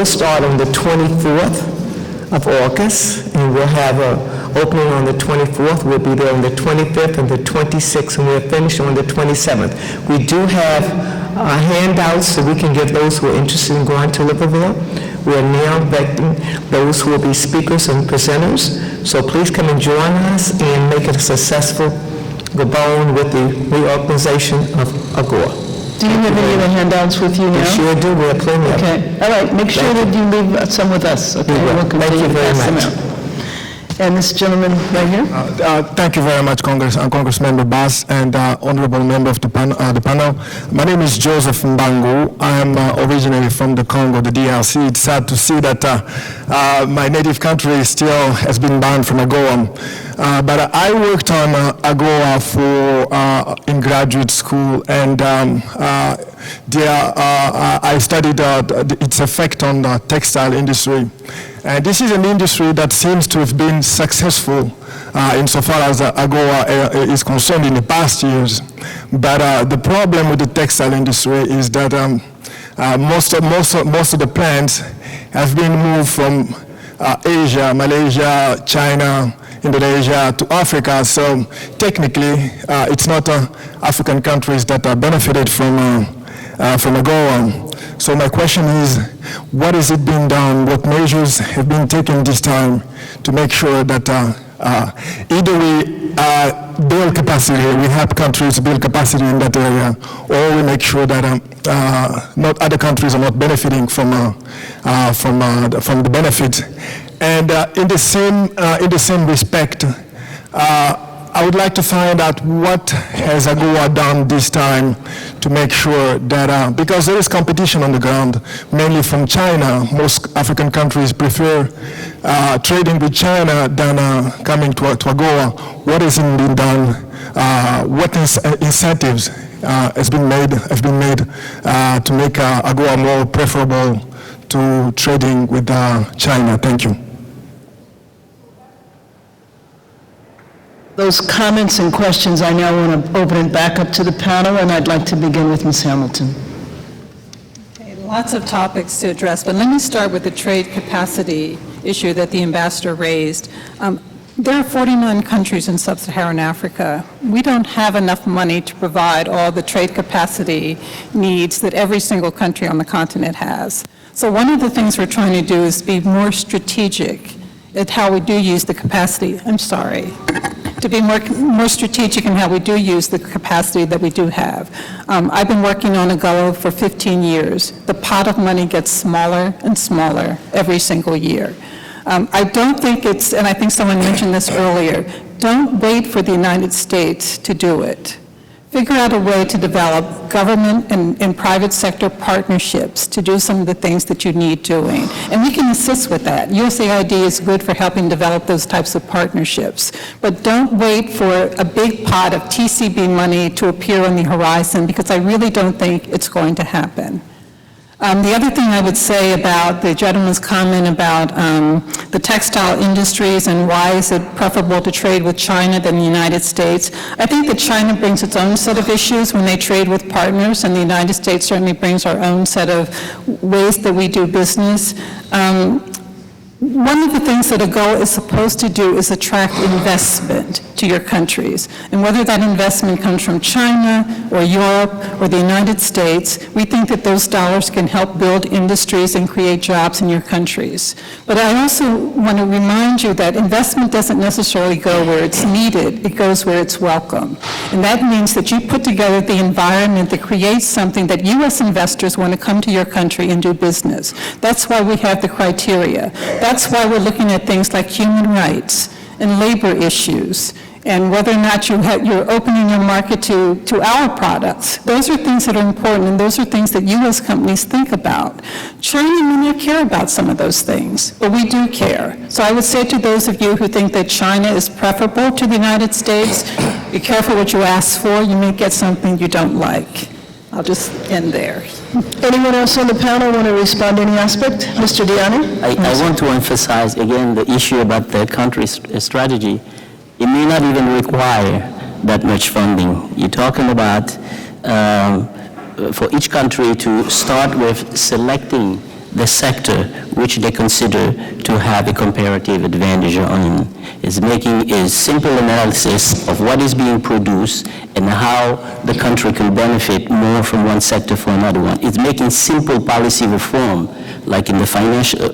will start on the 24th of August, and we'll have an opening on the 24th. We'll be there on the 25th and the 26th, and we'll finish on the 27th. We do have handouts so we can give those who are interested in going to Libreville. We are now vetting those who will be speakers and presenters. So please come and join us and make it a successful Gabon with the reorganization of AGOA. Do you have any of the handouts with you now? We sure do. We have plenty of them. Okay, all right, make sure that you leave some with us, okay? We will. We'll Thank continue you to very pass them much. out. And this gentleman right here? Thank you very much, Congressmember Bass and honorable member of the panel. My name is Joseph Mbangu. I am originally from the Congo, the DRC. It's sad to see that my native country still has been banned from AGOA. But I worked on AGOA in graduate school, and I studied its effect on the textile industry. And this is an industry that seems to have been successful insofar as AGOA is concerned in the past years. But the problem with the textile industry is that most of the plants have been moved from Asia, Malaysia, China, Indonesia to Africa. So technically, it's not African countries that are benefited from AGOA. So my question is, what is it being done? What measures have been taken this time to make sure that either we build capacity, we help countries build capacity in that area, or we make sure that not other countries are not benefiting from the benefit. And in the same respect, I would like to find out what has AGOA done this time to make sure that, because there is competition on the ground, mainly from China. Most African countries prefer trading with China than coming to AGOA. What has been done? What incentives have been made to make AGOA more preferable to trading with China? Thank you. Those comments and questions, I now want to open it back up to the panel, and I'd like to begin with Ms. Hamilton. Okay, lots of topics to address, but let me start with the trade capacity issue that the ambassador raised. There are 49 countries in sub-Saharan Africa. We don't have enough money to provide all the trade capacity needs that every single country on the continent has. So one of the things we're trying to do is be more strategic at how we do use the capacity. To be more strategic in how we do use the capacity that we do have. I've been working on AGOA for 15 years. The pot of money gets smaller and smaller every single year. I don't think it's, and I think someone mentioned this earlier, don't wait for the United States to do it. Figure out a way to develop government and private sector partnerships to do some of the things that you need doing. And we can assist with that. USAID is good for helping develop those types of partnerships. But don't wait for a big pot of TCB money to appear on the horizon, because I really don't think it's going to happen. The other thing I would say about the gentleman's comment about the textile industries and why is it preferable to trade with China than the United States, I think that China brings its own set of issues when they trade with partners, and the United States certainly brings our own set of ways that we do business. One of the things that AGOA is supposed to do is attract investment to your countries. And whether that investment comes from China or Europe or the United States, we think that those dollars can help build industries and create jobs in your countries. But I also want to remind you that investment doesn't necessarily go where it's needed, it goes where it's welcome. And that means that you put together the environment that creates something that U.S. investors want to come to your country and do business. That's why we have the criteria. That's why we're looking at things like human rights and labor issues and whether or not you're opening your market to our products. Those are things that are important, and those are things that U.S. companies think about. China may not care about some of those things, but we do care. So I would say to those of you who think that China is preferable to the United States, be careful what you ask for. You may get something you don't like. I'll just end there. Anyone else on the panel want to respond to any aspect? Mr. Diani? I want to emphasize again the issue about the country's strategy. It may not even require that much funding. You're talking about for each country to start with selecting the sector which they consider to have a comparative advantage on. Is making a simple analysis of what is being produced and how the country can benefit more from one sector for another one. It's making simple policy reform, like in the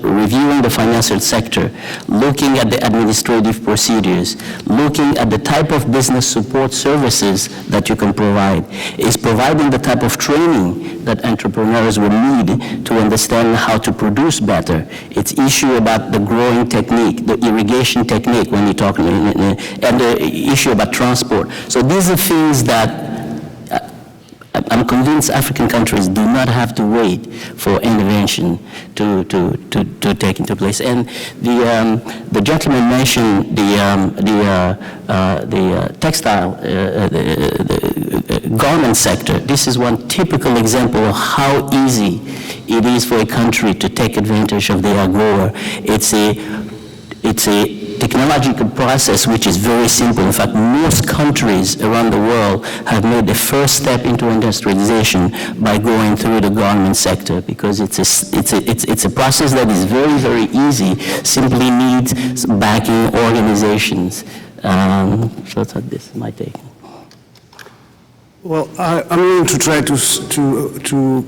reviewing the financial sector, looking at the administrative procedures, looking at the type of business support services that you can provide. Is providing the type of training that entrepreneurs will need to understand how to produce better. It's issue about the growing technique, the irrigation technique when you talk, and the issue about transport. So these are things that I'm convinced African countries do not have to wait for intervention to take into place. And the gentleman mentioned the textile garment sector. This is one typical example of how easy it is for a country to take advantage of the AGOA. It's a technological process which is very simple. In fact, most countries around the world have made the first step into industrialization by going through the garment sector, because it's a process that is very, very easy, simply needs backing organizations. So this is my take. Well, I'm going to try to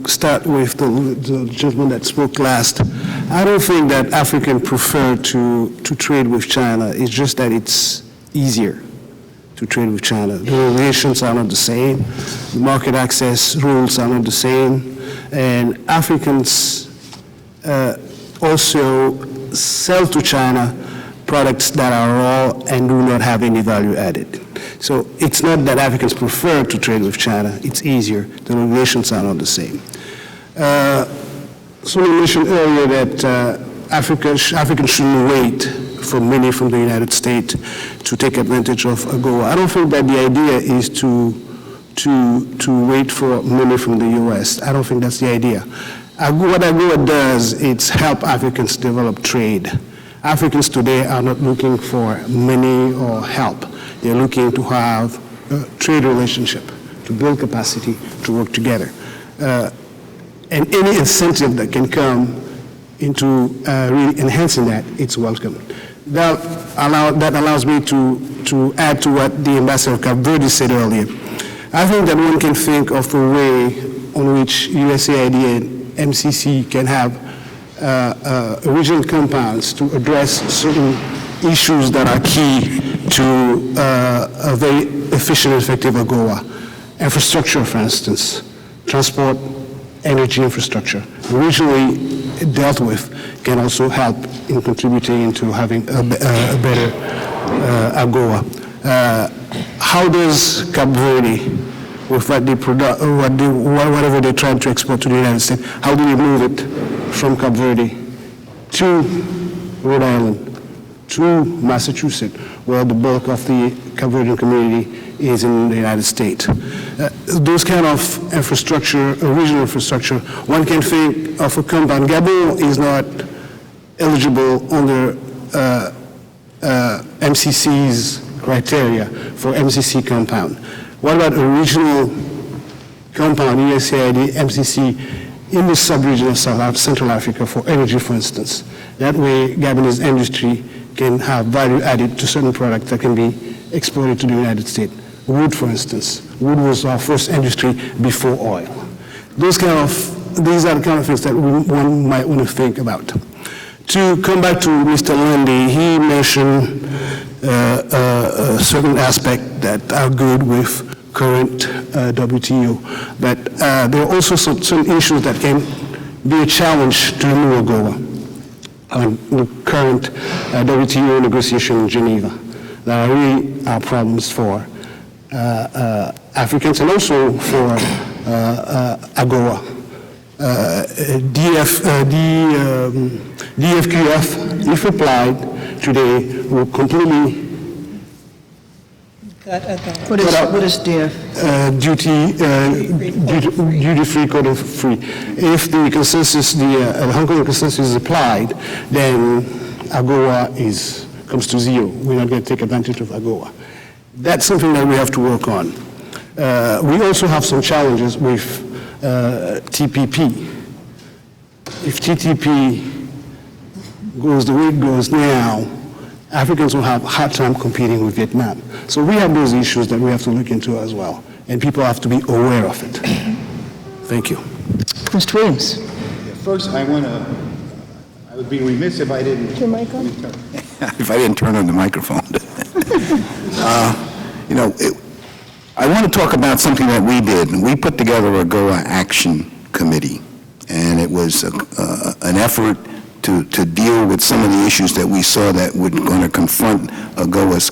start with the gentleman that spoke last. I don't think that Africans prefer to trade with China. It's just that it's easier to trade with China. The relations are not the same. The market access rules are not the same. And Africans also sell to China products that are raw and do not have any value added. So it's not that Africans prefer to trade with China, it's easier. The relations are not the same. Someone mentioned earlier that Africans shouldn't wait for money from the United States to take advantage of AGOA. I don't think that the idea is to wait for money from the US. I don't think that's the idea. What AGOA does, it's help Africans develop trade. Africans today are not looking for money or help. They're looking to have a trade relationship, to build capacity, to work together. And any incentive that can come into really enhancing that, it's welcome. That allows me to add to what the ambassador of Cape Verde said earlier. I think that one can think of a way on which USAID and MCC can have regional compounds to address certain issues that are key to a very efficient and effective AGOA. Infrastructure, for instance, transport, energy infrastructure, regionally dealt with, can also help in contributing into having a better AGOA. How does Cape Verde, with what they whatever they're trying to export to the United States, how do they move it from Cape Verde to Rhode Island, to Massachusetts, where the bulk of the Cape Verdean community is in the United States? Those kind of infrastructure, regional infrastructure, one can think of a compound. Gabon is not eligible under MCC's criteria for MCC compound. What about a regional compound, USAID, MCC, in the sub-region of Central Africa for energy, for instance? That way, Gabonese industry can have value added to certain products that can be exported to the United States. Wood, for instance. Wood was our first industry before oil. These are the kind of things that one might want to think about. To come back to Mr. Lundy, he mentioned a certain aspects that are good with current WTO, but there are also some issues that can be a challenge to the new AGOA on the current WTO negotiation in Geneva. There are really problems for Africans and also for AGOA. DFQF, if applied today, will completely What is DF? Duty-free, quota-free. If the consensus, the Hong Kong consensus is applied, then AGOA comes to zero. We're not going to take advantage of AGOA. That's something that we have to work on. We also have some challenges with TPP. if TTP goes the way it goes now, Africans will have a hard time competing with Vietnam. So we have those issues that we have to look into as well, and people have to be aware of it. Thank you. Mr. Williams. First, I would be remiss if I didn't. Your mic on? If I didn't turn on the microphone. I want to talk about something that we did. We put together a GOA Action Committee, and it was an effort to deal with some of the issues that we saw that were going to confront AGOA's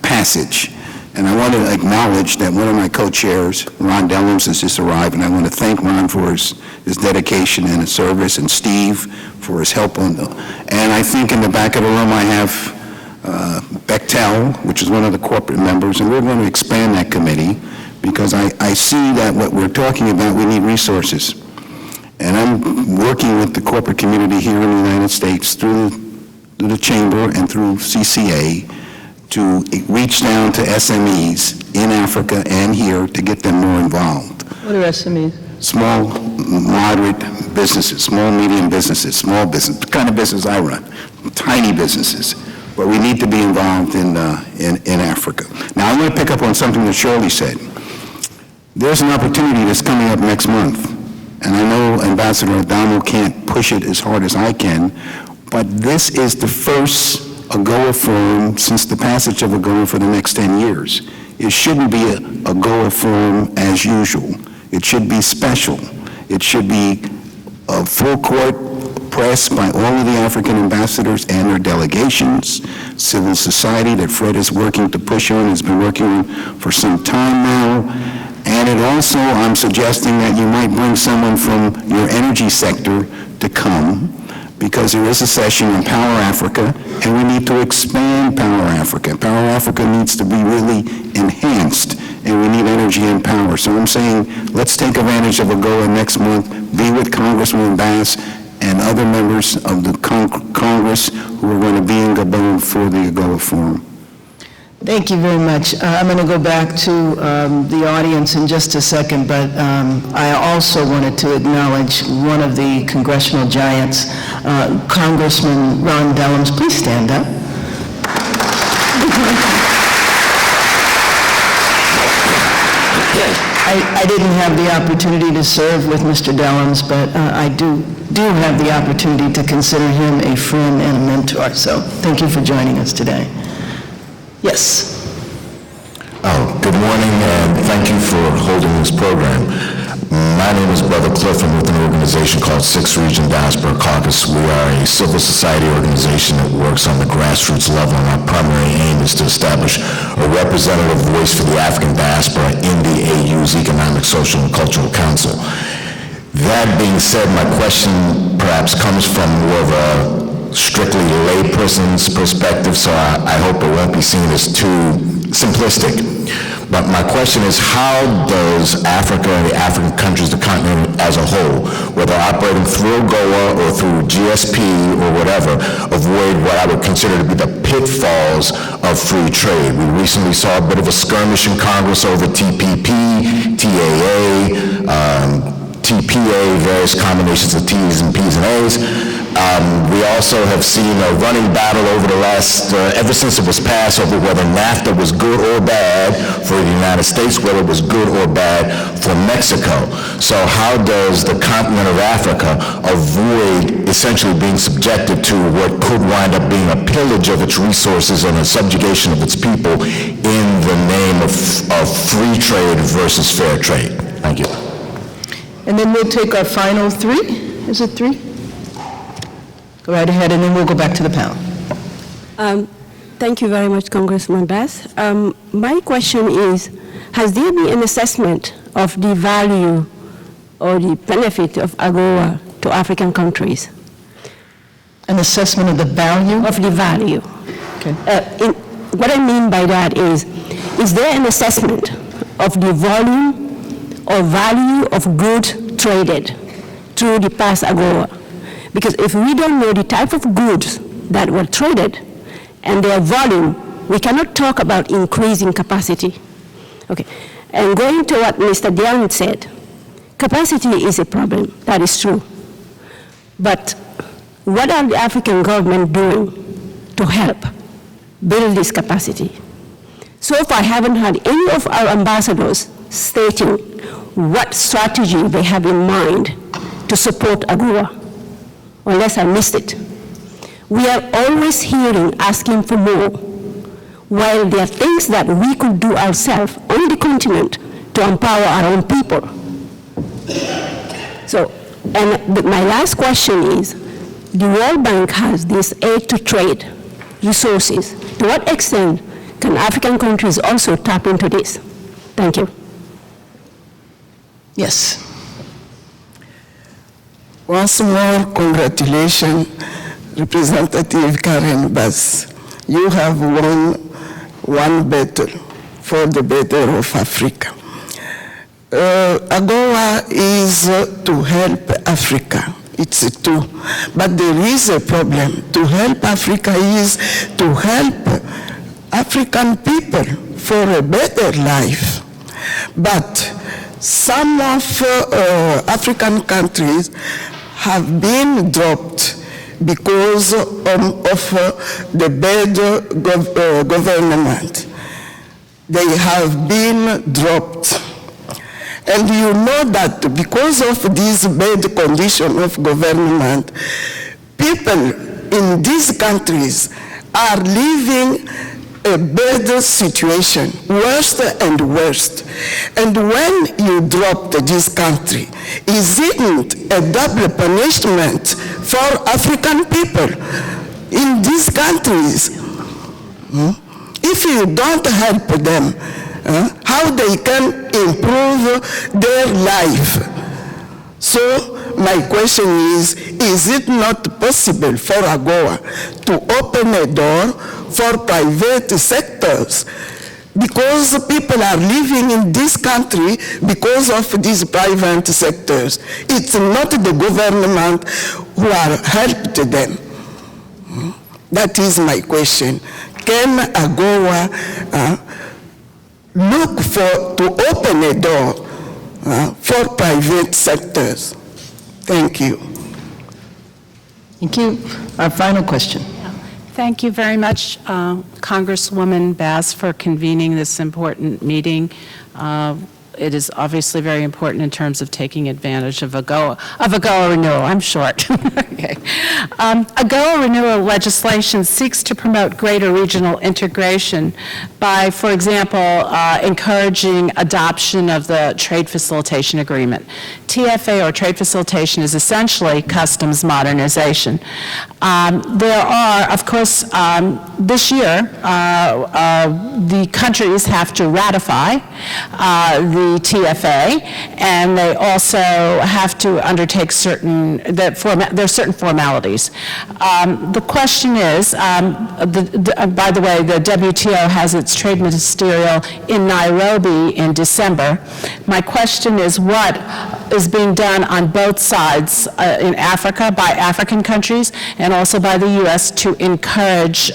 passage. And I want to acknowledge that one of my co-chairs, Ron Dellums, has just arrived, and I want to thank Ron for his dedication and his service, and Steve for his help on the. And I think in the back of the room I have Bechtel, which is one of the corporate members, and we're going to expand that committee because I see that what we're talking about, we need resources. And I'm working with the corporate community here in the United States through the Chamber and through CCA to reach down to SMEs in Africa and here to get them more involved. What are SMEs? Small, moderate businesses, small, medium businesses, small business, the kind of business I run, tiny businesses. But we need to be involved in Africa. Now, I'm going to pick up on something that Shirley said. There's an opportunity that's coming up next month, and I know Ambassador Adamo can't push it as hard as I can, but this is the first AGOA forum since the passage of AGOA for the next 10 years. It shouldn't be a AGOA forum as usual. It should be special. It should be a full court press by all of the African ambassadors and their delegations, civil society that Fred is working to push on, has been working on for some time now. And it also, I'm suggesting that you might bring someone from your energy sector to come, because there is a session on Power Africa, and we need to expand Power Africa. Power Africa needs to be really enhanced, and we need energy and power. So I'm saying, let's take advantage of AGOA next month, be with Congressman Bass and other members of the Congress who are going to be in Gabon for the AGOA Forum. Thank you very much. I'm going to go back to the audience in just a second, but I also wanted to acknowledge one of the congressional giants, Congressman Ron Dellums. Please stand up. I didn't have the opportunity to serve with Mr. Dellums, but I do have the opportunity to consider him a friend and a mentor. So thank you for joining us today. Yes. Good morning, and thank you for holding this program. My name is Brother Cliff. I'm with an organization called Sixth Region Diaspora Caucus. We are a civil society organization that works on the grassroots level, and our primary aim is to establish a representative voice for the African diaspora in the AU's Economic, Social, and Cultural Council. That being said, my question perhaps comes from more of a strictly layperson's perspective, so I hope it won't be seen as too simplistic. But my question is, how does Africa and the African countries, the continent as a whole, whether operating through AGOA or through GSP or whatever, avoid what I would consider to be the pitfalls of free trade? We recently saw a bit of a skirmish in Congress over TPP, TAA, TPA, various combinations of T's and P's and A's. We also have seen a running battle over the last, ever since it was passed, over whether NAFTA was good or bad for the United States, whether it was good or bad for Mexico. So how does the continent of Africa avoid essentially being subjected to what could wind up being a pillage of its resources and a subjugation of its people in the name of free trade versus fair trade? Thank you. And then we'll take our final three. Is it three? Go right ahead, and then we'll go back to the panel. Thank you very much, Congressman Bass. My question is, has there been an assessment of the value or the benefit of AGOA to African countries? An assessment of the value? Of the value. Okay. What I mean by that is there an assessment of the volume or value of goods traded through the past AGOA? Because if we don't know the type of goods that were traded and their volume, we cannot talk about increasing capacity. Okay, and going to what Mr. Dion said, capacity is a problem, that is true. But what are the African government doing to help build this capacity? So far, I haven't heard any of our ambassadors stating what strategy they have in mind to support AGOA, unless I missed it. We are always hearing, asking for more, while there are things that we could do ourselves on the continent to empower our own people. So, my last question is, the World Bank has this aid to trade resources. To what extent can African countries also tap into this? Thank you. Yes. Once more, congratulations, Representative Karen Bass. You have won one battle for the better of Africa. AGOA is to help Africa. It's true. But there is a problem. To help Africa is to help African people for a better life. But some of African countries have been dropped because of the bad government. They have been dropped. And you know that because of this bad condition of government, people in these countries are living a bad situation, worse and worse. And when you drop this country, isn't a double punishment for African people in these countries? If you don't help them, how they can improve their life? So my question is it not possible for AGOA to open a door for private sectors? Because people are living in this country because of these private sectors. It's not the government who are helped them. That is my question. Can AGOA look to open a door for private sectors? Thank you. Thank you. Our final question. Thank you very much, Congresswoman Bass, for convening this important meeting. It is obviously very important in terms of taking advantage of AGOA renewal. I'm short. Okay. AGOA renewal legislation seeks to promote greater regional integration by, for example, encouraging adoption of the Trade Facilitation Agreement. TFA, or Trade Facilitation, is essentially customs modernization. There are, of course, this year, the countries have to ratify the TFA, and they also have to undertake there's certain formalities. The question is, by the way, the WTO has its trade ministerial in Nairobi in December. My question is, what is being done on both sides in Africa, by African countries, and also by the U.S. to encourage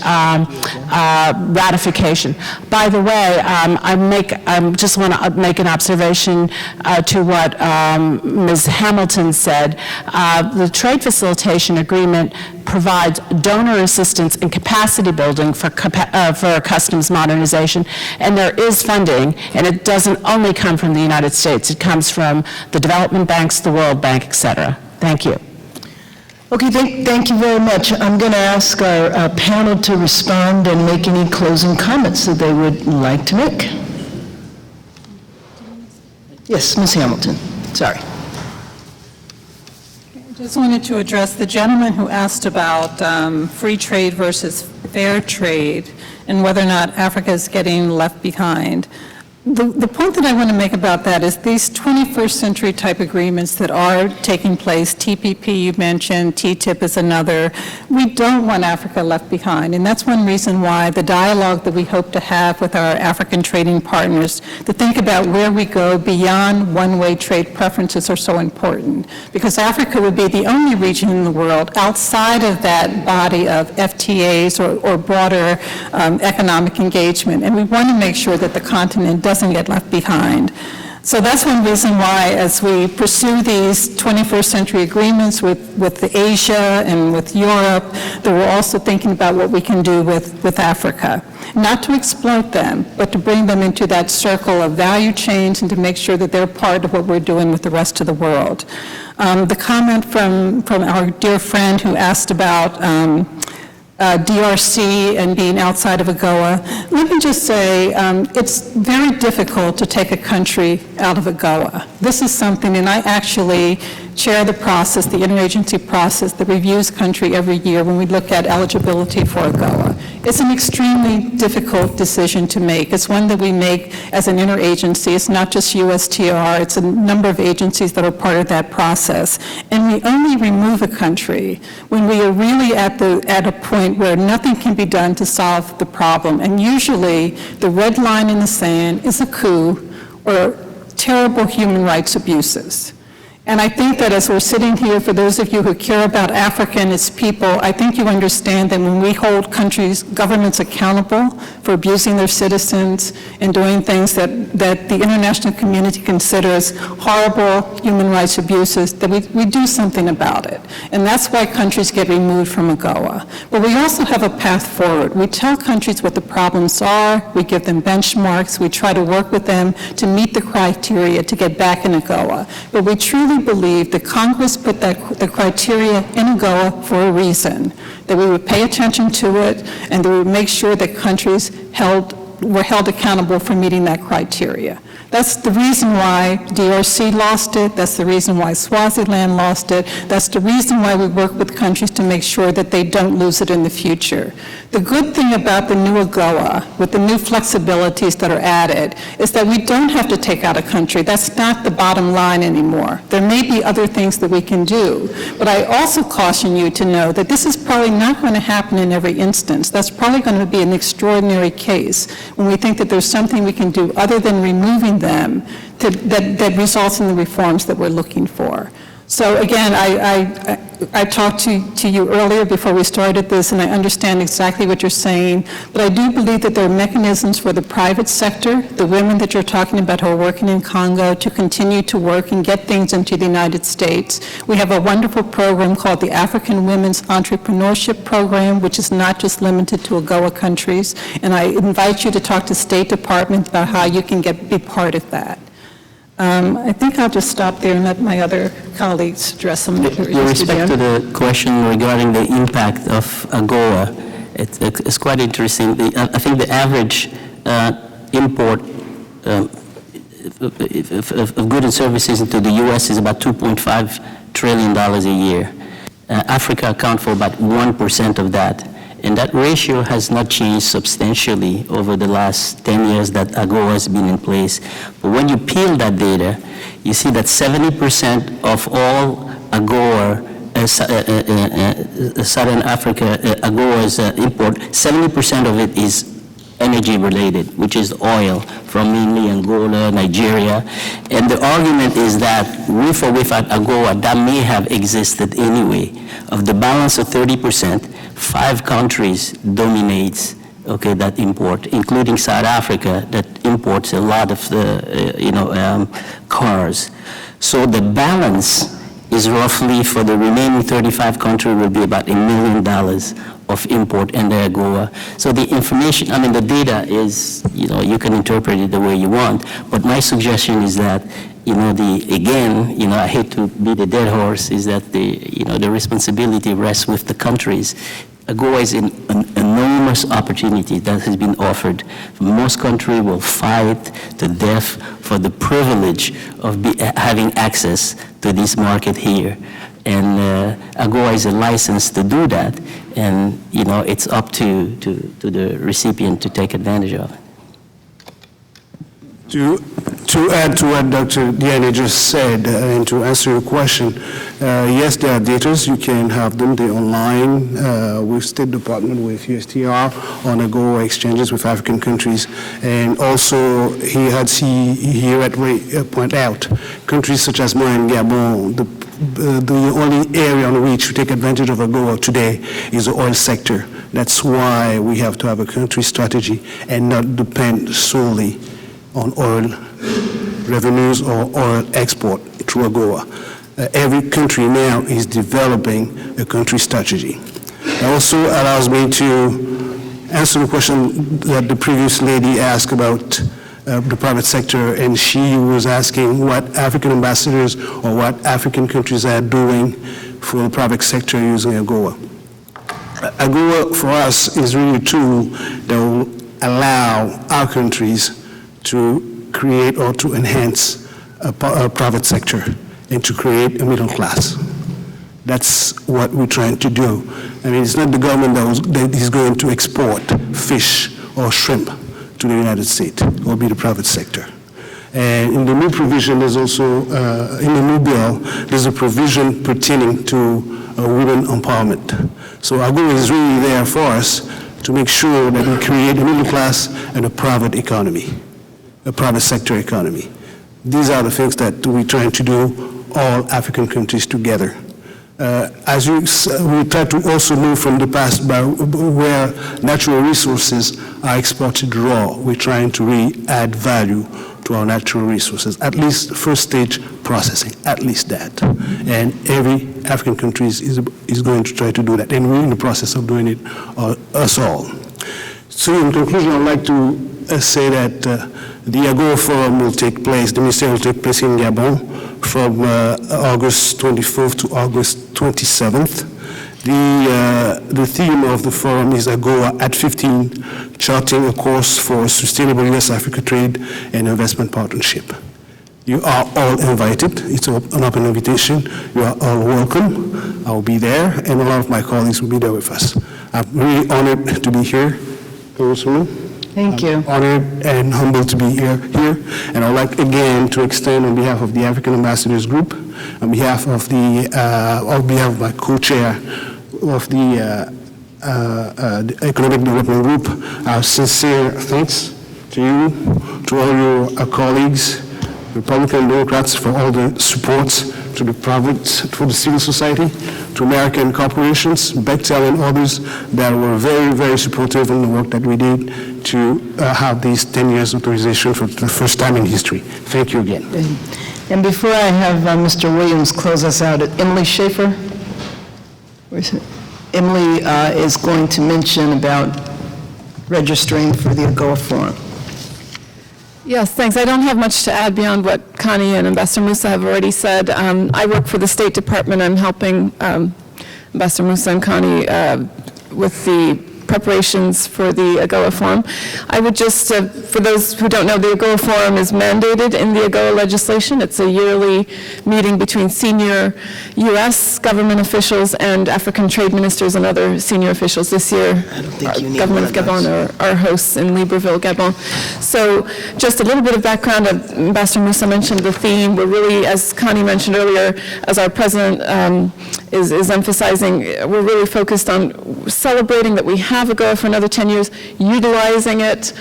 ratification? By the way, I just want to make an observation to what Ms. Hamilton said. The Trade Facilitation Agreement provides donor assistance and capacity building for customs modernization, and there is funding, and it doesn't only come from the United States. It comes from the development banks, the World Bank, et cetera. Thank you. Okay, thank you very much. I'm going to ask our panel to respond and make any closing comments that they would like to make. Yes, Ms. Hamilton. Sorry. I just wanted to address the gentleman who asked about free trade versus fair trade and whether or not Africa is getting left behind. The point that I want to make about that is these 21st century type agreements that are taking place, TPP you mentioned, TTIP is another, we don't want Africa left behind. And that's one reason why the dialogue that we hope to have with our African trading partners to think about where we go beyond one-way trade preferences are so important. Because Africa would be the only region in the world outside of that body of FTAs or broader economic engagement. And we want to make sure that the continent doesn't get left behind. So that's one reason why, as we pursue these 21st century agreements with Asia and with Europe, that we're also thinking about what we can do with Africa. Not to exploit them, but to bring them into that circle of value chains and to make sure that they're part of what we're doing with the rest of the world. The comment from our dear friend who asked about DRC and being outside of AGOA, let me just say it's very difficult to take a country out of AGOA. This is something, and I actually chair the process, the interagency process that reviews country every year when we look at eligibility for AGOA. It's an extremely difficult decision to make. It's one that we make as an interagency. It's not just USTR, it's a number of agencies that are part of that process. And we only remove a country when we are really at a point where nothing can be done to solve the problem. And usually, the red line in the sand is a coup or terrible human rights abuses. And I think that as we're sitting here, for those of you who care about Africa and its people, I think you understand that when we hold countries, governments accountable for abusing their citizens and doing things that the international community considers horrible human rights abuses, that we do something about it. And that's why countries get removed from AGOA. But we also have a path forward. We tell countries what the problems are, we give them benchmarks, we try to work with them to meet the criteria to get back in AGOA. But we truly believe that Congress put the criteria in AGOA for a reason, that we would pay attention to it and that we would make sure that countries were held accountable for meeting that criteria. That's the reason why DRC lost it. That's the reason why Swaziland lost it. That's the reason why we work with countries to make sure that they don't lose it in the future. The good thing about the new AGOA, with the new flexibilities that are added, is that we don't have to take out a country. That's not the bottom line anymore. There may be other things that we can do. But I also caution you to know that this is probably not going to happen in every instance. That's probably going to be an extraordinary case when we think that there's something we can do other than removing them that results in the reforms that we're looking for. So again, I talked to you earlier before we started this, and I understand exactly what you're saying, but I do believe that there are mechanisms for the private sector, the women that you're talking about who are working in Congo, to continue to work and get things into the United States. We have a wonderful program called the African Women's Entrepreneurship Program, which is not just limited to AGOA countries, and I invite you to talk to State Department about how you can be part of that. I think I'll just stop there and let my other colleagues address some of the issues. With respect to the question regarding the impact of AGOA, it's quite interesting. I think the average import of goods and services into the U.S. is about $2.5 trillion a year. Africa accounts for about 1% of that. And that ratio has not changed substantially over the last 10 years that AGOA has been in place. But when you peel that data, you see that 70% of all AGOA, Southern Africa, AGOA's import, 70% of it is energy related, which is oil from mainly Angola, Nigeria. And the argument is that with or without AGOA, that may have existed anyway. Of the balance of 30%, 5 countries dominates, okay, that import, including South Africa, that imports a lot of the, cars. So the balance is roughly, for the remaining 35 countries, will be about $1 million of import under AGOA. So the information, I mean, the data is, you can interpret it the way you want, but my suggestion is that, I hate to beat a dead horse, is that the responsibility rests with the countries. AGOA is an enormous opportunity that has been offered. Most countries will fight to death for the privilege of having access to this market here. And AGOA is a license to do that, and it's up to the recipient to take advantage of it. To add to what Dr. Diani just said, and to answer your question, yes, there are data. You can have them. They're online with State Department, with USTR, on AGOA exchanges with African countries. And also, he had point out, countries such as Mali and Gabon, the only area on which we take advantage of AGOA today is the oil sector. That's why we have to have a country strategy and not depend solely on oil revenues or oil export through AGOA. Every country now is developing a country strategy. It also allows me to answer the question that the previous lady asked about the private sector, and she was asking what African ambassadors or what African countries are doing for the private sector using AGOA. AGOA for us is really a tool that will allow our countries to create or to enhance a private sector and to create a middle class. That's what we're trying to do. I mean, it's not the government that is going to export fish or shrimp to the United States. It will be the private sector. And in the new provision, there's also, in the new bill, there's a provision pertaining to women empowerment. So AGOA is really there for us to make sure that we create a middle class and a private economy, a private sector economy. These are the things that we're trying to do, all African countries together. We try to also move from the past where natural resources are exported raw. We're trying to really add value to our natural resources, at least first stage processing, at least that. And every African country is going to try to do that. And we're in the process of doing it us all. So in conclusion, I'd like to say that the AGOA Forum will take place, the Ministry will take place in Gabon from August 24th to August 27th. The theme of the forum is AGOA at 15, charting a course for sustainable U.S.-Africa trade and investment partnership. You are all invited. It's an open invitation. You are all welcome. I'll be there, and a lot of my colleagues will be there with us. I'm really honored to be here. Thank you. I'm honored and humbled to be here. And I'd like again to extend on behalf of the African Ambassadors Group, on behalf of my co-chair of the Economic Development Group, our sincere thanks to you, to all your colleagues, Republican Democrats, for all the support, to the private, for the civil society, to American corporations, Bechtel and others that were very, very supportive in the work that we did to have these 10 years authorization for the first time in history. Thank you again. And before I have Mr. Williams close us out, Emily Schaefer, where is it? Emily is going to mention about registering for the AGOA Forum. Yes, thanks. I don't have much to add beyond what Connie and Ambassador Moussa have already said. I work for the State Department. I'm helping Ambassador Moussa and Connie with the preparations for the AGOA Forum. I would just, for those who don't know, the AGOA Forum is mandated in the AGOA legislation. It's a yearly meeting between senior U.S. government officials and African trade ministers and other senior officials. This year, Government of Gabon are hosts in Libreville, Gabon. So just a little bit of background. Ambassador Moussa mentioned the theme. We're really, as Connie mentioned earlier, as our president is emphasizing, we're really focused on celebrating that we have AGOA for another 10 years, utilizing it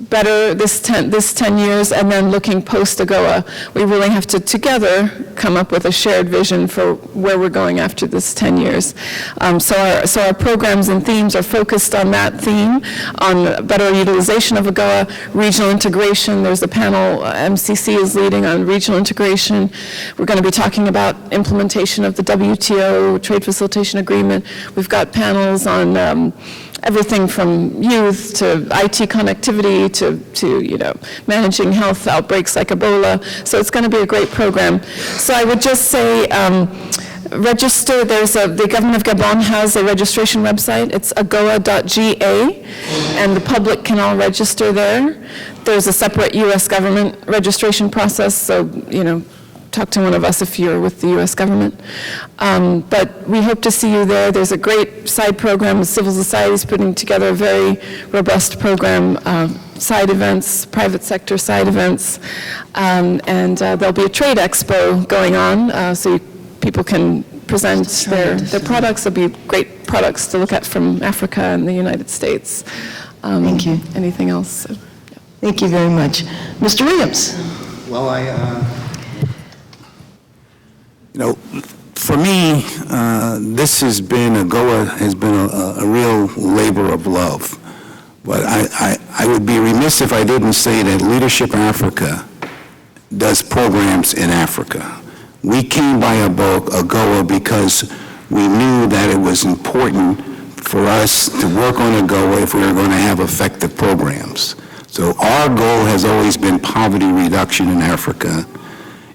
better this 10 years, and then looking post-AGOA. We really have to together come up with a shared vision for where we're going after this 10 years. So our programs and themes are focused on that theme, on better utilization of AGOA, regional integration. There's a panel MCC is leading on regional integration. We're going to be talking about implementation of the WTO Trade Facilitation Agreement. We've got panels on everything from youth to IT connectivity to managing health outbreaks like Ebola. So it's going to be a great program. So I would just say register. The government of Gabon has a registration website. It's agoa.ga, and the public can all register there. There's a separate U.S. government registration process, so talk to one of us if you're with the U.S. government. But we hope to see you there. There's a great side program. Civil society is putting together a very robust program, side events, private sector side events. And there'll be a trade expo going on, so people can present their products. There'll be great products to look at from Africa and the United States. Thank you. Anything else? Thank you very much. Mr. Williams. Well, for me, this has been, AGOA has been a real labor of love. But I would be remiss if I didn't say that Leadership Africa does programs in Africa. We came by AGOA because we knew that it was important for us to work on AGOA if we were going to have effective programs. So our goal has always been poverty reduction in Africa.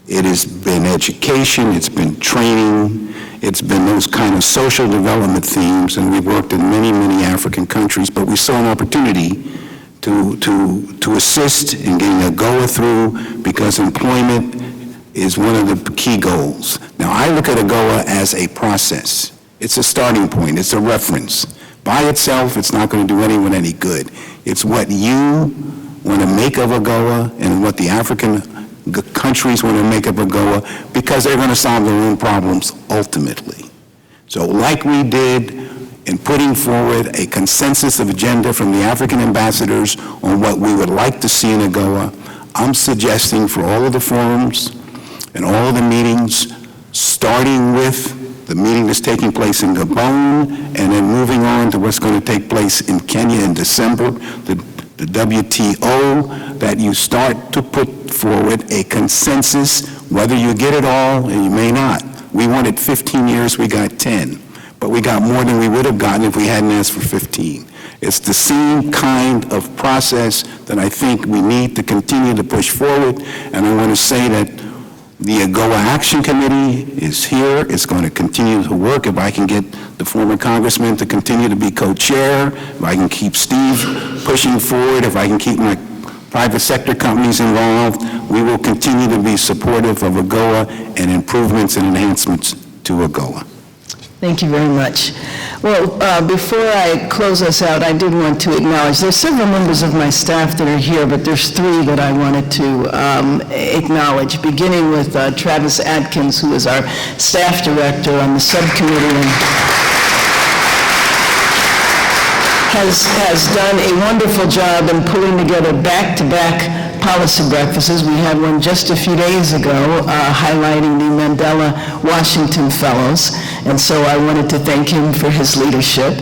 It has been education, it's been training, it's been those kind of social development themes, and we've worked in many, many African countries, but we saw an opportunity to assist in getting AGOA through because employment is one of the key goals. Now, I look at AGOA as a process. It's a starting point, it's a reference. By itself, it's not going to do anyone any good. It's what you want to make of AGOA and what the African countries want to make of AGOA because they're going to solve their own problems ultimately. So like we did in putting forward a consensus of agenda from the African ambassadors on what we would like to see in AGOA, I'm suggesting for all of the forums and all of the meetings, starting with the meeting that's taking place in Gabon and then moving on to what's going to take place in Kenya in December, the WTO, that you start to put forward a consensus, whether you get it all and you may not. We wanted 15 years, we got 10. But we got more than we would have gotten if we hadn't asked for 15. It's the same kind of process that I think we need to continue to push forward, and I want to say that the AGOA Action Committee is here. It's going to continue to work. If I can get the former congressman to continue to be co-chair, if I can keep Steve pushing forward, if I can keep my private sector companies involved, we will continue to be supportive of AGOA and improvements and enhancements to AGOA. Thank you very much. Well, before I close us out, I did want to acknowledge, there's several members of my staff that are here, but there's three that I wanted to acknowledge, beginning with Travis Atkins, who is our staff director on the subcommittee and has done a wonderful job in pulling together back-to-back policy breakfasts. We had one just a few days ago highlighting the Mandela Washington Fellows, and so I wanted to thank him for his leadership.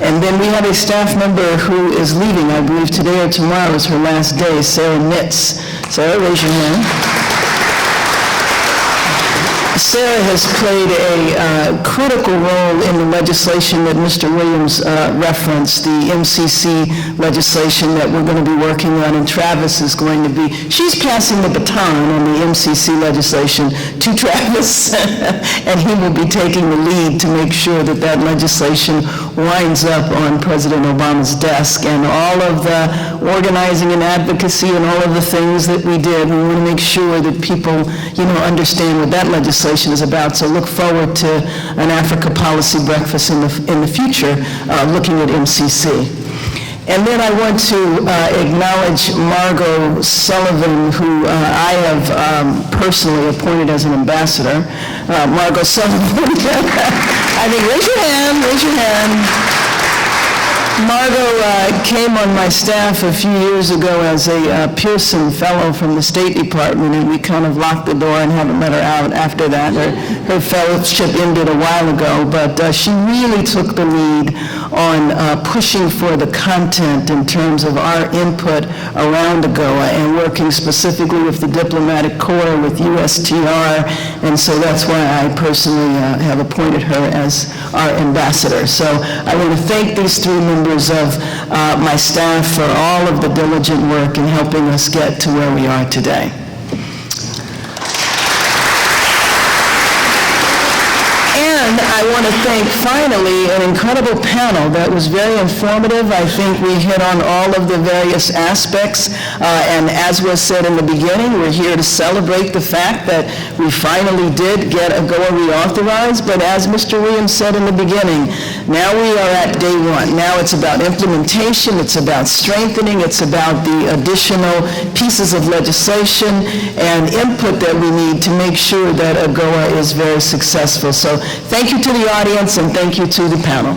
And then we have a staff member who is leaving, I believe today or tomorrow is her last day, Sarah Nitz. Sarah, raise your hand. Sarah has played a critical role in the legislation that Mr. Williams referenced, the MCC legislation that we're going to be working on, and Travis is going to be, she's passing the baton on the MCC legislation to Travis, and he will be taking the lead to make sure that that legislation winds up on President Obama's desk. And all of the organizing and advocacy and all of the things that we did, we want to make sure that people, understand what that legislation is about. So look forward to an Africa policy breakfast in the future, looking at MCC. And then I want to acknowledge Margot Sullivan, who I have personally appointed as an ambassador. Margot Sullivan, I think, raise your hand. Margot came on my staff a few years ago as a Pearson Fellow from the State Department, and we kind of locked the door and haven't let her out after that. Her fellowship ended a while ago, but she really took the lead on pushing for the content in terms of our input around AGOA and working specifically with the diplomatic corps, with USTR, and so that's why I personally have appointed her as our ambassador. So I want to thank these three members of my staff for all of the diligent work in helping us get to where we are today. And I want to thank, finally, an incredible panel that was very informative. I think we hit on all of the various aspects. And as was said in the beginning, we're here to celebrate the fact that we finally did get AGOA reauthorized. But as Mr. Williams said in the beginning, now we are at day one. Now it's about implementation, it's about strengthening, it's about the additional pieces of legislation and input that we need to make sure that AGOA is very successful. So thank you to the audience and thank you to the panel.